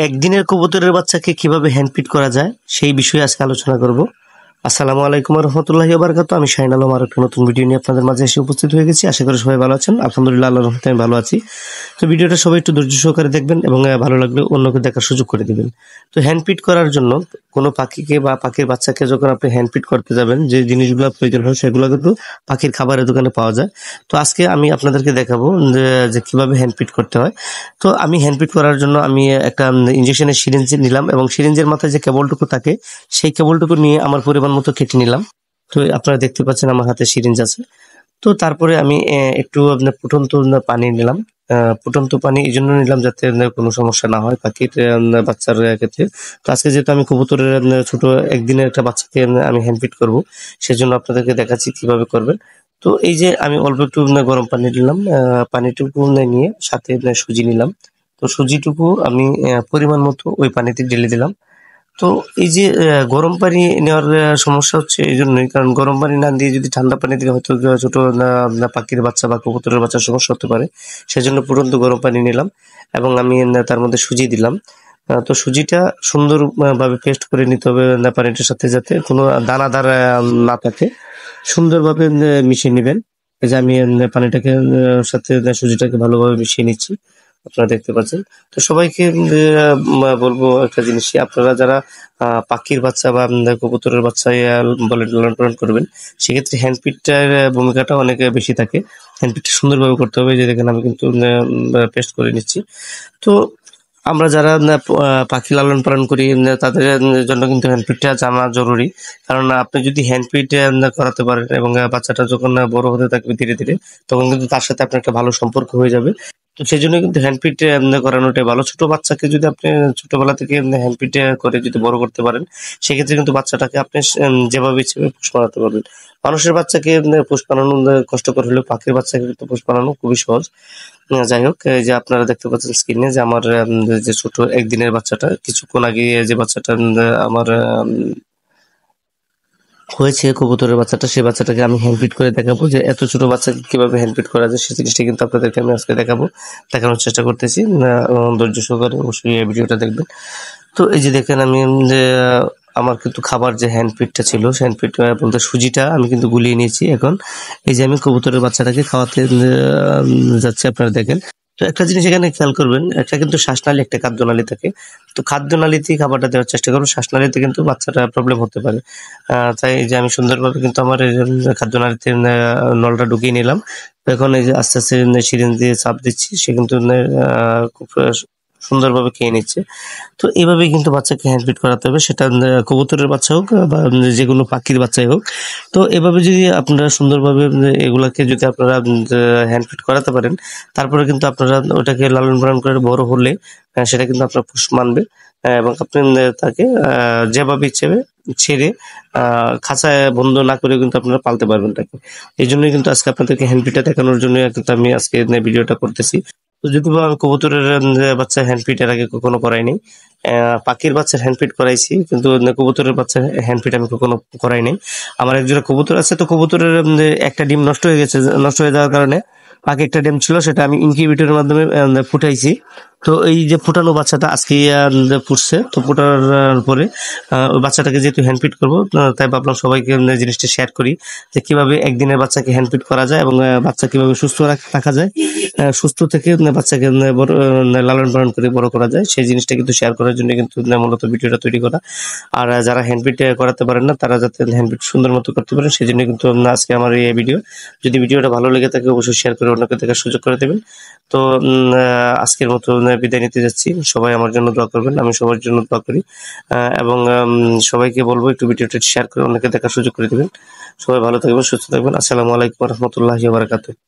একদিনের কবুতরের বাচ্চাকে কিভাবে হ্যান্ডপিট করা যায় সেই বিষয়ে আজকে আলোচনা করব। আসসালামু আলাইকুম রহমতুল্লাহি ওয়া বারাকাতুহু। আমি শাহিন আলম আর একটা নতুন ভিডিও নিয়ে আপনাদের মাঝে এসে উপস্থিত হয়ে গেছি। আশা করি সবাই ভালো আছেন। আলহামদুলিল্লাহ, আল্লাহর রহমতে আমি ভালো আছি। তো ভিডিওটা সবাই একটু ধৈর্য সহকারে দেখবেন এবং ভালো লাগলে অন্যকে দেখার সুযোগ করে দিবেন। তো হ্যান্ডপিট করার জন্য কোনো পাখিকে বা পাখির বাচ্চাকে যখন আপনি হ্যান্ডপিট করতে যাবেন, যে জিনিসগুলো প্রয়োজন হয় সেগুলো কিন্তু পাখির খাবারের দোকানে পাওয়া যায়। তো আজকে আমি আপনাদেরকে দেখাবো যে কিভাবে হ্যান্ডপিট করতে হয়। তো আমি হ্যান্ডপিট করার জন্য আমি একটা ইনজেকশনের সিরিঞ্জ নিলাম এবং সিরিঞ্জের মাথায় যে কেবলটুকু থাকে সেই কেবলটুকু নিয়ে আমার পরিমাণ মতো কেটে নিলাম। তো আপনারা দেখতে পাচ্ছেন আমার হাতে সিরিঞ্জ আছে। তো তারপরে আমি একটু আপনার ফুটন্ত পানি নিলাম। ফুটন্ত পানি এই জন্য নিলাম যাতে কোনো সমস্যা না হয় পাখির বাচ্চার ক্ষেত্রে। তো আজকে যেহেতু আমি কবুতরের ছোট একদিনের একটা বাচ্চাকে আমি হ্যান্ডফিট করব, সেজন্য আপনাদেরকে দেখাচ্ছি কিভাবে করবেন। তো এই যে আমি অল্প একটু গরম পানি নিলাম, পানিটুকু নিয়ে সাথে সুজি নিলাম। তো সুজিটুকু আমি পরিমাণ মতো ওই পানিতে ঢেলে দিলাম। তো এই যে গরম পানি নেওয়ার সমস্যা হচ্ছে এই জন্যই, কারণ গরম পানি না দিয়ে যদি ঠান্ডা পানি দিলে হয়তো ছোট পাখির বাচ্চা বা কবুতরের বাচ্চার সমস্যা হতে পারে। সেজন্য ফুটন্ত গরম পানি নিলাম এবং আমি তার মধ্যে সুজি দিলাম। তো সুজিটা সুন্দর ভাবে পেস্ট করে নিতে হবে পানিটার সাথে, যাতে কোনো দানাদার না থাকে। সুন্দরভাবে মিশিয়ে নেবেন। এই যে আমি পানিটাকে সাথে সুজিটাকে ভালোভাবে মিশিয়ে নিচ্ছি, আপনারা দেখতে পাচ্ছেন। তো সবাইকে বলবো একটা জিনিস, আপনারা যারা পাখির বাচ্চা বা কবুতরের বাচ্চা বলে লালন পালন করবেন, সেক্ষেত্রে হ্যান্ডপিটটার ভূমিকাটা অনেক বেশি থাকে। হ্যান্ডপিটটা সুন্দরভাবে করতে হবে। এই যে দেখেন আমি কিন্তু পেস্ট করে নিচ্ছি। তো আমরা যারা পাখি লালন পালন করি তাদের জন্য কিন্তু হ্যান্ডপিটটা জানা জরুরি। কারণ আপনি যদি হ্যান্ডপিট করাতে পারেন এবং বাচ্চাটা যখন বড় হতে থাকবে ধীরে ধীরে, তখন কিন্তু তার সাথে আপনার একটা ভালো সম্পর্ক হয়ে যাবে। তো সেই জন্য কিন্তু হ্যান্ডপিট করানোটাই ভালো। ছোট বাচ্চাকে যদি আপনি ছোটবেলা থেকে হ্যান্ডপিট করে যদি বড় করতে পারেন, সেক্ষেত্রে কিন্তু বাচ্চাটাকে আপনি যেভাবে ইচ্ছে পোষ মানাতে পারবেন। মানুষের বাচ্চাকে পোষ মানানো কষ্টকর হলেও পাখির বাচ্চাকে কিন্তু পোষ মানানো খুবই সহজ। যাই হোক, এই যে আপনারা দেখতে পাচ্ছেন স্ক্রিনে যে আমার যে ছোট একদিনের বাচ্চাটা, কিছুক্ষণ আগে যে বাচ্চাটা আমার হয়েছে কবুতরের বাচ্চাটা, সেই বাচ্চাটাকে আমি হ্যান্ডপিট করে দেখাবো যে এত ছোট বাচ্চাকে কিভাবে হ্যান্ডপিট করা যায়, সেই জিনিসটা কিন্তু আপনাদেরকে আমি আজকে দেখাবো, দেখানোর চেষ্টা করতেছি। ধৈর্য সহকারে অবশ্যই এই ভিডিওটা দেখবেন। তো এই যে দেখেন আমি যে আমার কিন্তু খাবার যে হ্যান্ডপিটটা ছিল, সেই হ্যান্ডপিট বলতে সুজিটা আমি কিন্তু গুলিয়ে নিয়েছি। এখন এই যে আমি কবুতরের বাচ্চাটাকে খাওয়াতে যাচ্ছি, আপনারা দেখেন। তো একটা জিনিস এখানে খেয়াল করবেন, একটা কিন্তু শ্বাসনালী একটা খাদ্যনালী থাকে। তো খাদ্যনালীতেই খাবারটা দেওয়ার চেষ্টা করুন, শ্বাসনালীতে কিন্তু বাচ্চাটা প্রবলেম হতে পারে। তাই এই যে আমি সুন্দরভাবে কিন্তু আমার এই যে খাদ্যনালীতে নলটা ঢুকিয়ে নিলাম। তো এখন এই যে আস্তে আস্তে সিরিঞ্জ দিয়ে চাপ দিচ্ছি, সে কিন্তু খুব সুন্দরভাবে খেয়ে নিচ্ছে। তো এইভাবেই কিন্তু বাচ্চাকে হ্যান্ডফিড করাতে হবে, সেটা কবুতরের বাচ্চা হোক বা যে কোনো পাখির বাচ্চাই হোক। তো এভাবে যদি আপনারা সুন্দরভাবে এগুলাকে যদি আপনারা হ্যান্ডফিড করাতে পারেন, তারপরে কিন্তু আপনারা ওটাকে লালন পালন করে বড় হলে সেটা কিন্তু আপনার পোষ মানবে। এবং আপনি তাকে যেভাবে ইচ্ছে ছেড়ে খাঁচায় বন্ধ না করে কিন্তু আপনারা পালতে পারবেন তাকে। এই জন্যই কিন্তু আজকে আপনাদেরকে হ্যান্ডফিডটা দেখানোর জন্য কিন্তু আমি আজকে ভিডিওটা করতেছি। তো যদি বা আমি কবুতরের বাচ্চা হ্যান্ডফিট এর আগে কখনো করাইনি। পাখির বাচ্চার হ্যান্ডফিট করাইছি, কিন্তু কবুতরের বাচ্চার হ্যান্ডফিট আমি কখনো করাই নাই। আমার একজোড়া কবুতর আছে, তো কবুতরের একটা ডিম নষ্ট হয়ে গেছে। নষ্ট হয়ে যাওয়ার কারণে বাকি একটা ডিম ছিল, সেটা আমি ইনকিউবেটরের মাধ্যমে ফুটাইছি। তো এই যে ফুটানো বাচ্চাটা আজকে ফুটছে। তো ফুটার পরে ওই বাচ্চাটাকে যেহেতু হ্যান্ডফিট করবো, তাই ভাবলাম সবাইকে জিনিসটা শেয়ার করি যে কিভাবে একদিনের বাচ্চাকে হ্যান্ডফিট করা যায় এবং বাচ্চা কিভাবে সুস্থ রাখা যায়, সুস্থ থেকে বাচ্চাকে বড় লালন পালন করে বড় করা যায়, সেই জিনিসটা কিন্তু শেয়ার করার জন্য কিন্তু মূলত ভিডিওটা তৈরি করা। আর যারা হ্যান্ডফিট করাতে পারেন না, তারা যাতে হ্যান্ডফিট সুন্দর মতো করতে পারেন, সেই জন্য কিন্তু আজকে আমার এই ভিডিও। যদি ভিডিওটা ভালো লেগে থাকে অবশ্যই শেয়ার করে অন্যকে দেখার সুযোগ করে দেবেন। তো আজকের মতো বিদায় নিতে যাচ্ছি। সবাই আমার জন্য দোয়া করবেন, আমি সবার জন্য দোয়া করি। এবং সবাইকে বলবো একটু ভিডিওটা শেয়ার করে অন্যকে দেখার সুযোগ করে দেবেন। সবাই ভালো থাকবেন, সুস্থ থাকবেন। আসসালামু আলাইকুম রহমতুল্লাহি ওয়া বারাকাতুহু।